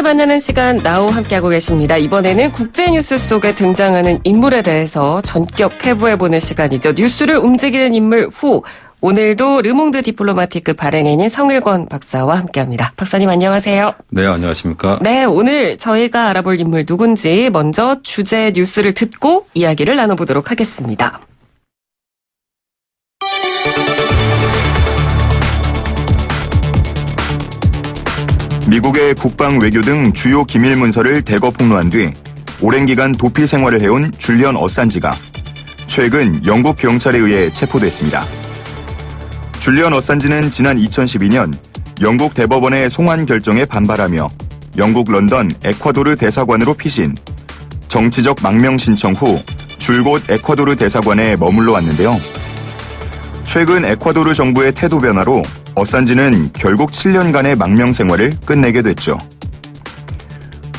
만나는 시간 나우 함께하고 계십니다. 이번에는 국제뉴스 속에 등장하는 인물에 대해서 전격 해부해보는 시간이죠. 뉴스를 움직이는 인물 후. 오늘도 르몽드 디플로마티크 발행인인 성일권 박사와 함께합니다. 박사님 안녕하세요. 네, 안녕하십니까. 네, 오늘 저희가 알아볼 인물 누군지 먼저 주제 뉴스를 듣고 이야기를 나눠보도록 하겠습니다. 미국의 국방 외교 등 주요 기밀 문서를 대거 폭로한 뒤 오랜 기간 도피 생활을 해온 줄리언 어산지가 최근 영국 경찰에 의해 체포됐습니다. 줄리언 어산지는 지난 2012년 영국 대법원의 송환 결정에 반발하며 영국 런던 에콰도르 대사관으로 피신, 정치적 망명 신청 후 줄곧 에콰도르 대사관에 머물러 왔는데요. 최근 에콰도르 정부의 태도 변화로 어산지는 결국 7년간의 망명 생활을 끝내게 됐죠.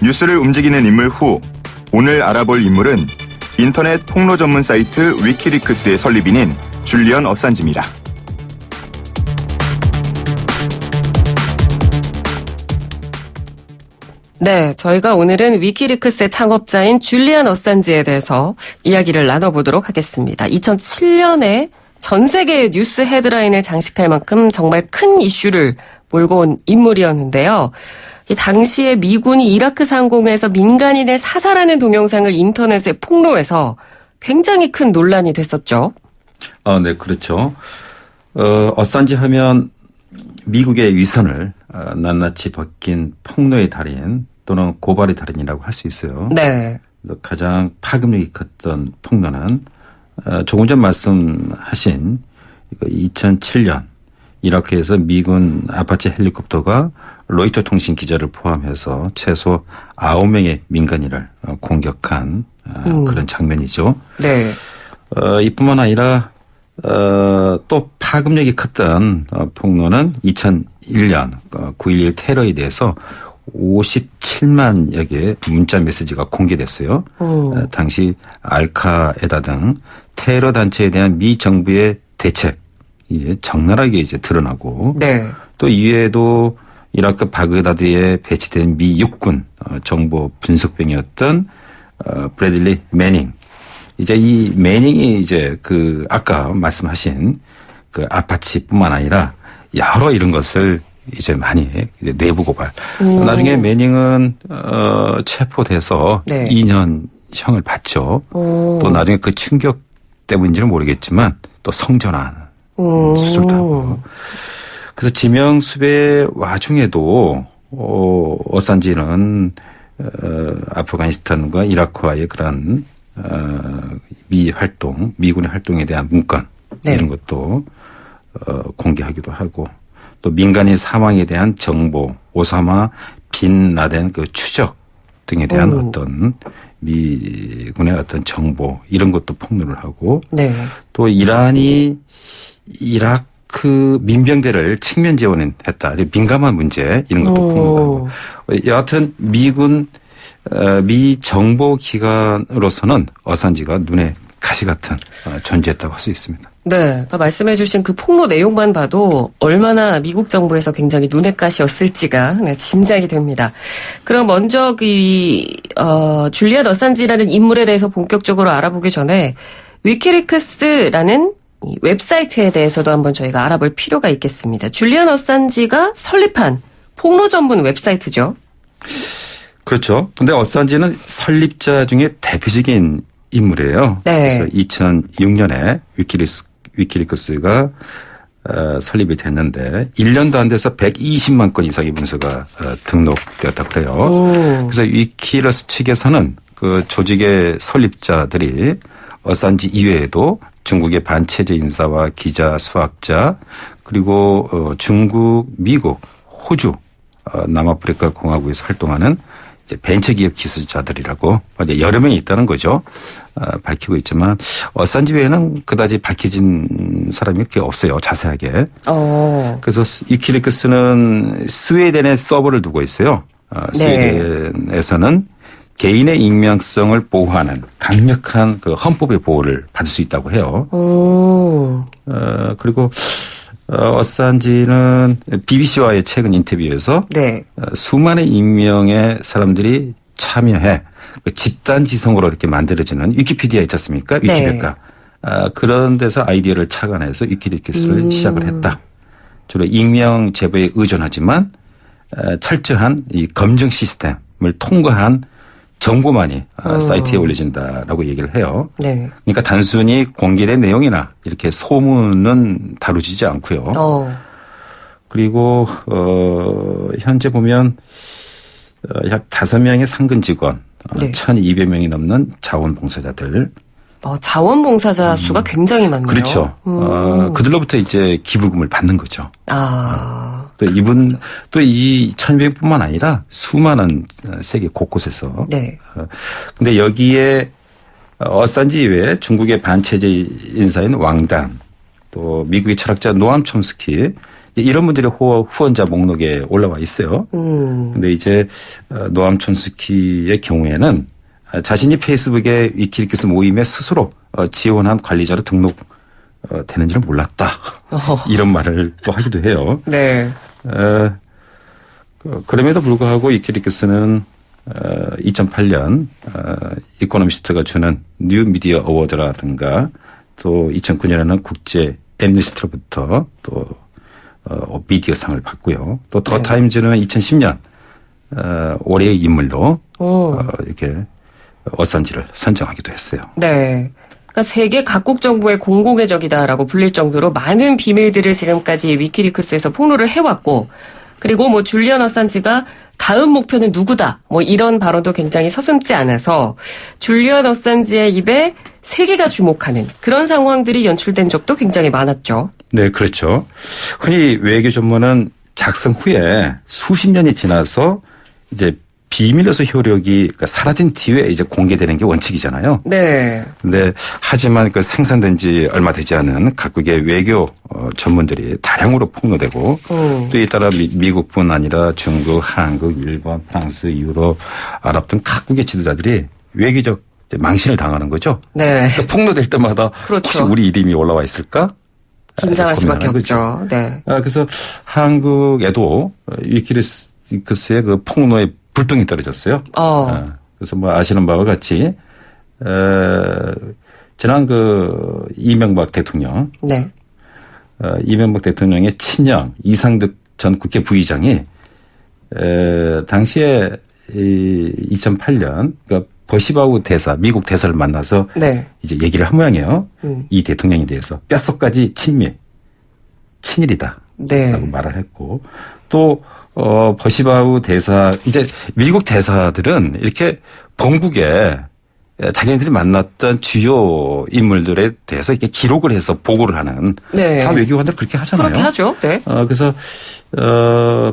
뉴스를 움직이는 인물 후, 오늘 알아볼 인물은 인터넷 폭로 전문 사이트 위키리크스의 설립인인 줄리언 어산지입니다. 네, 저희가 오늘은 위키리크스의 창업자인 줄리안 어산지에 대해서 이야기를 나눠보도록 하겠습니다. 2007년에 전 세계의 뉴스 헤드라인을 장식할 만큼 정말 큰 이슈를 몰고 온 인물이었는데요. 이 당시에 미군이 이라크 상공에서 민간인을 사살하는 동영상을 인터넷에 폭로해서 굉장히 큰 논란이 됐었죠. 네, 그렇죠. 어산지 하면 미국의 위선을 낱낱이 벗긴 폭로의 달인 또는 고발의 달인이라고 할 수 있어요. 네. 가장 파급력이 컸던 폭로는 조금 전 말씀하신 2007년 이라크에서 미군 아파치 헬리콥터가 로이터 통신 기자를 포함해서 최소 9명의 민간인을 공격한 그런 장면이죠. 네. 이뿐만 아니라 또 파급력이 컸던 폭로는 2001년 9.11 테러에 대해서 57만여 개의 문자 메시지가 공개됐어요. 당시 알카에다 등 테러 단체에 대한 미 정부의 대책이 적나라하게 이제 드러나고, 네. 또 이외에도 이라크 바그다드에 배치된 미 육군 정보 분석병이었던 브래들리 매닝. 이제 이 매닝이 이제 그 아까 말씀하신 그 아파치뿐만 아니라 여러 이런 것을 이제 많이 내부 고발. 나중에 매닝은 체포돼서 네. 2년형을 받죠. 또 나중에 그 충격 때문인지는 모르겠지만 또 성전환 수술도 하고. 그래서 지명수배 와중에도 어산지는 아프가니스탄과 이라크와의 그런 미군의 활동에 대한 문건 네. 이런 것도 공개하기도 하고, 또 민간인 사망에 대한 정보, 오사마 빈 라덴 그 추적 등에 대한 어떤 미군의 어떤 정보 이런 것도 폭로를 하고, 네. 또 이란이 이라크 민병대를 측면 지원했다. 민감한 문제 이런 것도 폭로하고, 여하튼 미 정보기관으로서는 어산지가 눈에 가시 같은 존재했다고 할 수 있습니다. 네. 말씀해 주신 그 폭로 내용만 봐도 얼마나 미국 정부에서 굉장히 눈에 가시였을지가 짐작이 됩니다. 그럼 먼저 줄리안 어산지라는 인물에 대해서 본격적으로 알아보기 전에 위키리크스라는 이 웹사이트에 대해서도 한번 저희가 알아볼 필요가 있겠습니다. 줄리안 어산지가 설립한 폭로 전문 웹사이트죠. 그렇죠. 근데 어산지는 설립자 중에 대표적인 인물이에요. 네. 그래서 2006년에 위키리크스가 설립이 됐는데 1년도 안 돼서 120만 건 이상의 문서가 등록되었다고 그래요. 그래서 위키리크스 측에서는 그 조직의 설립자들이 어산지 이외에도 중국의 반체제 인사와 기자, 수학자, 그리고 중국, 미국, 호주, 남아프리카 공화국에서 활동하는 벤처기업 기술자들이라고 여러 명이 있다는 거죠. 밝히고 있지만 어산지 외에는 그다지 밝혀진 사람이 그렇게 없어요. 자세하게. 그래서 위키리크스는 스웨덴에 서버를 두고 있어요. 스웨덴에서는 개인의 익명성을 보호하는 강력한 그 헌법의 보호를 받을 수 있다고 해요. 그리고 어산지는 BBC와의 최근 인터뷰에서 네. 수많은 익명의 사람들이 참여해 집단 지성으로 이렇게 만들어지는 위키피디아 있지 않습니까? 위키백과. 네. 그런 데서 아이디어를 착안해서 위키리크스를 시작을 했다. 주로 익명 제보에 의존하지만 철저한 이 검증 시스템을 통과한 정보만이 사이트에 올려진다라고 얘기를 해요. 네. 그러니까 단순히 공개된 내용이나 이렇게 소문은 다루지지 않고요. 그리고 현재 보면 약 5명의 상근 직원, 네. 1,200명이 넘는 자원봉사자들. 자원봉사자 수가 굉장히 많네요. 그렇죠. 그들로부터 이제 기부금을 받는 거죠. 또 이분 또 이 1,200뿐만 아니라 수많은 세계 곳곳에서. 네. 근데 여기에 어산지 이외에 중국의 반체제 인사인 왕단, 또 미국의 철학자 노암 촘스키 이런 분들이 후원자 목록에 올라와 있어요. 근데 이제 노암 촘스키의 경우에는 자신이 페이스북에 위키리크스 모임에 스스로 지원한 관리자로 등록되는지를 몰랐다. 이런 말을 또 하기도 해요. 네. 그럼에도 불구하고 위키리크스는 2008년 이코노미스트가 주는 뉴 미디어 어워드라든가 또 2009년에는 국제 엠니스트로부터 또 미디어상을 받고요. 또 더 타임즈는 2010년 올해의 인물로 이렇게 어산지를 선정하기도 했어요. 네. 그러니까 세계 각국 정부의 공공의 적이다라고 불릴 정도로 많은 비밀들을 지금까지 위키리크스에서 폭로를 해왔고, 그리고 줄리언 어산지가 다음 목표는 누구다 이런 발언도 굉장히 서슴지 않아서 줄리언 어산지의 입에 세계가 주목하는 그런 상황들이 연출된 적도 굉장히 많았죠. 네, 그렇죠. 흔히 외교 전문은 작성 후에 수십 년이 지나서 이제 비밀로서 효력이 사라진 뒤에 이제 공개되는 게 원칙이잖아요. 네. 근데 하지만 생산된 지 얼마 되지 않은 각국의 외교 전문들이 다량으로 폭로되고 또 이에 따라 미국뿐 아니라 중국, 한국, 일본, 프랑스, 유럽, 아랍 등 각국의 지도자들이 외교적 망신을 당하는 거죠. 네. 그러니까 폭로될 때마다 그렇죠. 혹시 우리 이름이 올라와 있을까? 긴장할 수밖에 없죠. 네. 그래서 한국에도 위키리크스의 그 폭로의 불똥이 떨어졌어요. 그래서 아시는 바와 같이 지난 이명박 대통령, 네. 이명박 대통령의 친형 이상득 전 국회 부의장이 당시에 2008년 그러니까 버시바우 대사, 미국 대사를 만나서 네. 이제 얘기를 한 모양이에요. 이 대통령에 대해서 뼛속까지 친일이다. 네. 라고 말을 했고 또 버시바우 대사 이제 미국 대사들은 이렇게 본국에 자기네들이 만났던 주요 인물들에 대해서 이렇게 기록을 해서 보고를 하는 네. 다 외교관들 그렇게 하잖아요. 그렇게 하죠. 네. 그래서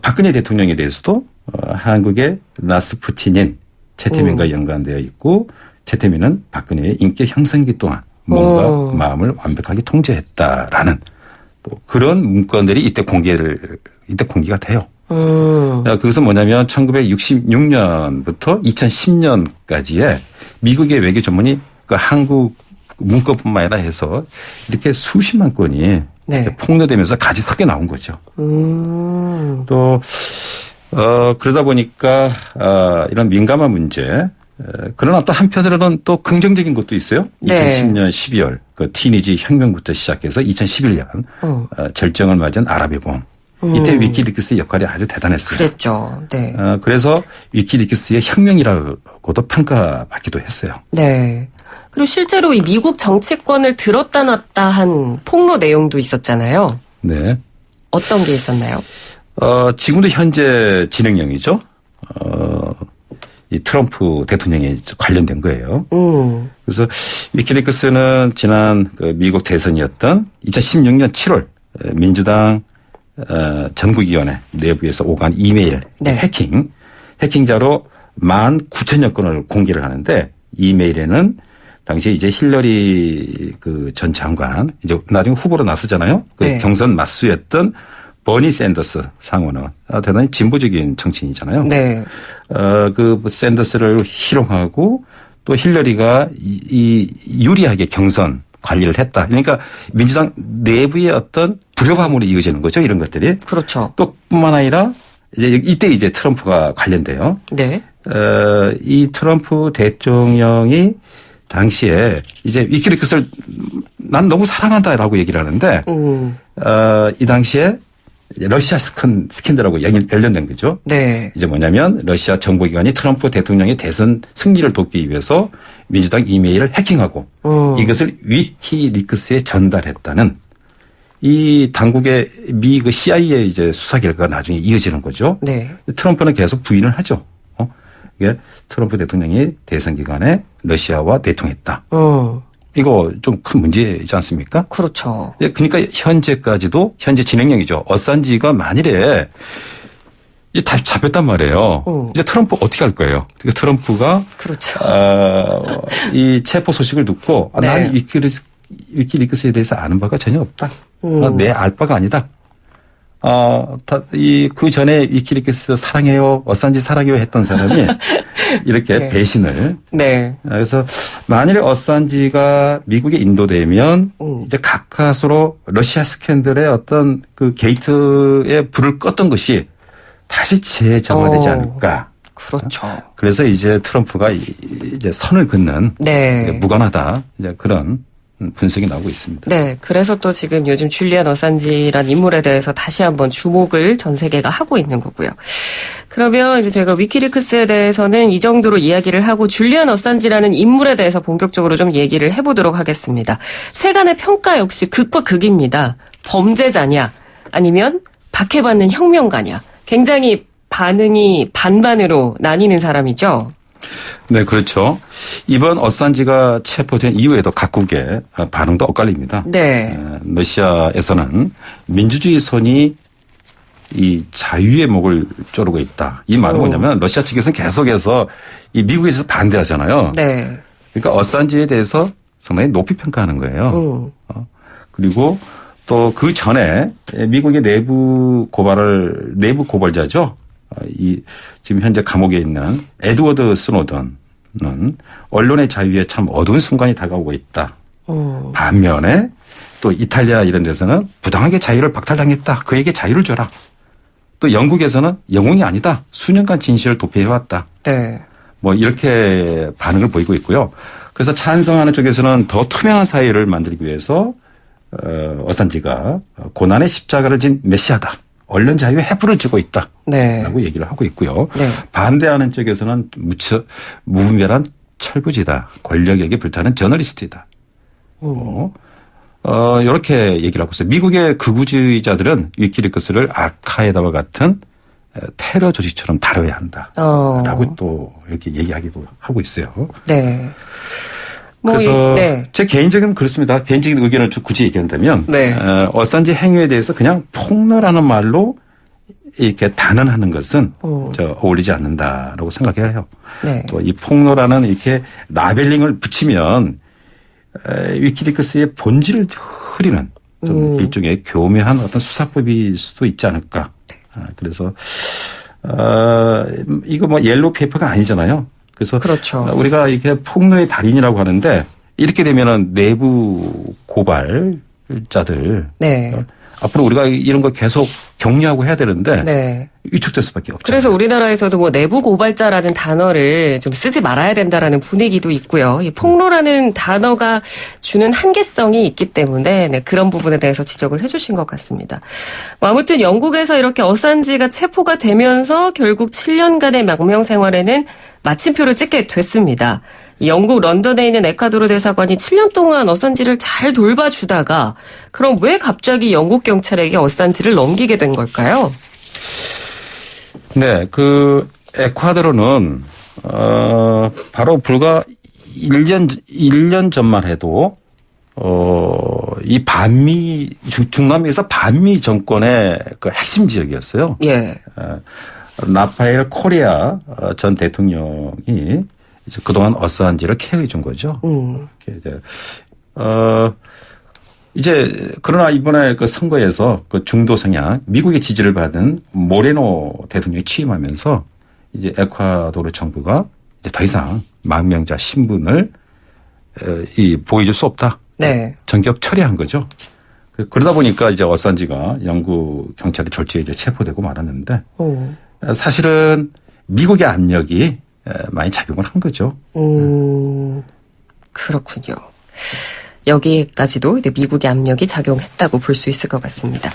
박근혜 대통령에 대해서도 한국의 라스푸틴인 최태민과 연관되어 있고 최태민은 박근혜의 인격 형성기 동안 뭔가 마음을 완벽하게 통제했다라는 또 그런 문건들이 이때 공개가 돼요. 그것은 뭐냐면 1966년부터 2010년까지의 미국의 외교 전문이 한국 문건뿐만 아니라 해서 이렇게 수십만 건이 네. 폭로되면서 같이 섞여 나온 거죠. 또 그러다 보니까 이런 민감한 문제 그러나 또 한편으로는 또 긍정적인 것도 있어요. 네. 2010년 12월 그 티니지 혁명부터 시작해서 2011년 절정을 맞은 아랍의 봄. 이때 위키리크스의 역할이 아주 대단했어요. 그랬죠. 네. 그래서 위키리크스의 혁명이라고도 평가받기도 했어요. 네. 그리고 실제로 이 미국 정치권을 들었다 놨다 한 폭로 내용도 있었잖아요. 네. 어떤 게 있었나요? 지금도 현재 진행형이죠. 이 트럼프 대통령에 관련된 거예요. 그래서 위키리크스는 지난 미국 대선이었던 2016년 7월 민주당 전국위원회 내부에서 오간 이메일 네. 해킹자로 19,000여 건을 공개를 하는데 이메일에는 당시에 이제 힐러리 전 장관 이제 나중에 후보로 나서잖아요. 네. 경선 맞수였던 버니 샌더스 상원은 대단히 진보적인 정치인이잖아요. 네. 샌더스를 희롱하고 또 힐러리가 이 유리하게 경선 관리를 했다. 그러니까 민주당 내부의 어떤 불협화음으로 이어지는 거죠. 이런 것들이. 그렇죠. 또 뿐만 아니라 이때 이제 트럼프가 관련돼요. 네. 이 트럼프 대통령이 당시에 이제 위키리크스를 난 너무 사랑한다라고 얘기를 하는데 이 당시에 러시아 스캔들하고 연련된 거죠. 네. 이제 뭐냐면 러시아 정보기관이 트럼프 대통령의 대선 승리를 돕기 위해서 민주당 이메일을 해킹하고 이것을 위키리크스에 전달했다는 이 당국의 미 그 CIA 이제 수사 결과가 나중에 이어지는 거죠. 네. 트럼프는 계속 부인을 하죠. 이게 트럼프 대통령이 대선 기간에 러시아와 내통했다. 이거 좀 큰 문제이지 않습니까? 그렇죠. 그러니까 현재까지도 현재 진행형이죠. 어산지가 만일에 이제 다 잡혔단 말이에요. 이제 트럼프 어떻게 할 거예요? 그러니까 트럼프가 그렇죠. 이 체포 소식을 듣고 네. 난 위키리크스에 대해서 아는 바가 전혀 없다. 내 알 바가 아니다. 그 전에 위키리크스 사랑해요, 어산지 사랑해요 했던 사람이 이렇게 네. 배신을. 네. 그래서 만일에 어산지가 미국에 인도되면 이제 가까스로 러시아 스캔들의 어떤 그 게이트에 불을 껐던 것이 다시 재점화되지 않을까. 그렇죠. 그래서 이제 트럼프가 이제 선을 긋는 네. 무관하다. 이제 그런 분석이 나오고 있습니다. 네. 그래서 또 지금 요즘 줄리안 어산지란 인물에 대해서 다시 한번 주목을 전 세계가 하고 있는 거고요. 그러면 이제 저희가 위키리크스에 대해서는 이 정도로 이야기를 하고 줄리안 어산지라는 인물에 대해서 본격적으로 좀 얘기를 해보도록 하겠습니다. 세간의 평가 역시 극과 극입니다. 범죄자냐 아니면 박해받는 혁명가냐. 굉장히 반응이 반반으로 나뉘는 사람이죠. 네, 그렇죠. 이번 어산지가 체포된 이후에도 각국의 반응도 엇갈립니다. 네. 러시아에서는 민주주의 손이 이 자유의 목을 조르고 있다. 이 말은 뭐냐면 러시아 측에서는 계속해서 이 미국에서 반대하잖아요. 네. 그러니까 어산지에 대해서 상당히 높이 평가하는 거예요. 그리고 또 그 전에 미국의 내부 고발자죠. 지금 현재 감옥에 있는 에드워드 스노든은 언론의 자유에 참 어두운 순간이 다가오고 있다. 반면에 또 이탈리아 이런 데서는 부당하게 자유를 박탈당했다. 그에게 자유를 줘라. 또 영국에서는 영웅이 아니다. 수년간 진실을 도피해왔다. 네. 뭐 이렇게 반응을 보이고 있고요. 그래서 찬성하는 쪽에서는 더 투명한 사회를 만들기 위해서 어산지가 고난의 십자가를 진 메시아다. 언론 자유에 해부를 주고 있다. 네. 라고 얘기를 하고 있고요. 네. 반대하는 쪽에서는 무분별한 철부지다. 권력에게 불타는 저널리스트이다. 이렇게 얘기를 하고 있어요. 미국의 극우주의자들은 위키리크스를 알카에다와 같은 테러 조직처럼 다뤄야 한다. 라고 또 이렇게 얘기하기도 하고 있어요. 네. 그래서 네. 제 개인적인 그렇습니다. 개인적인 의견을 굳이 얘기한다면 네. 어산지 행위에 대해서 그냥 폭로라는 말로 이렇게 단언하는 것은 어울리지 않는다라고 생각해요. 네. 또 이 폭로라는 이렇게 라벨링을 붙이면 위키리크스의 본질을 흐리는 좀 일종의 교묘한 어떤 수사법일 수도 있지 않을까. 그래서 이거 뭐 옐로우 페이퍼가 아니잖아요. 그래서 그렇죠. 우리가 이렇게 폭로의 달인이라고 하는데 이렇게 되면은 내부 고발자들 네. 앞으로 우리가 이런 거 계속 격려하고 해야 되는데 네. 위축될 수밖에 없죠. 그래서 우리나라에서도 뭐 내부 고발자라는 단어를 좀 쓰지 말아야 된다라는 분위기도 있고요. 이 폭로라는 단어가 주는 한계성이 있기 때문에 네, 그런 부분에 대해서 지적을 해주신 것 같습니다. 뭐 아무튼 영국에서 이렇게 어산지가 체포가 되면서 결국 7년간의 망명 생활에는 마침표를 찍게 됐습니다. 영국 런던에 있는 에콰도르 대사관이 7년 동안 어산지를 잘 돌봐주다가 그럼 왜 갑자기 영국 경찰에게 어산지를 넘기게 된 걸까요? 네, 그 에콰도르는 바로 불과 1년 전만 해도 이 반미 중남미에서 반미 정권의 그 핵심 지역이었어요. 예. 라파엘 코레아 전 대통령이 이제 그동안 어산지를 케어해 준 거죠. 이제 그러나 이번에 그 선거에서 그 중도 성향 미국의 지지를 받은 모레노 대통령이 취임하면서 이제 에콰도르 정부가 이제 더 이상 망명자 신분을 보여줄 수 없다. 네. 전격 처리한 거죠. 그러다 보니까 이제 어산지가 영국 경찰의 졸지에 이제 체포되고 말았는데 사실은 미국의 압력이 많이 작용을 한 거죠. 그렇군요. 여기까지도 미국의 압력이 작용했다고 볼 수 있을 것 같습니다.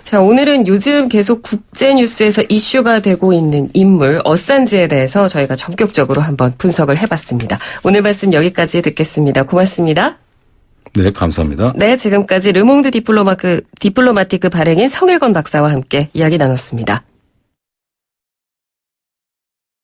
자, 오늘은 요즘 계속 국제 뉴스에서 이슈가 되고 있는 인물 어산지에 대해서 저희가 전격적으로 한번 분석을 해봤습니다. 오늘 말씀 여기까지 듣겠습니다. 고맙습니다. 네, 감사합니다. 네, 지금까지 르몽드 디플로마티크 발행인 성일건 박사와 함께 이야기 나눴습니다.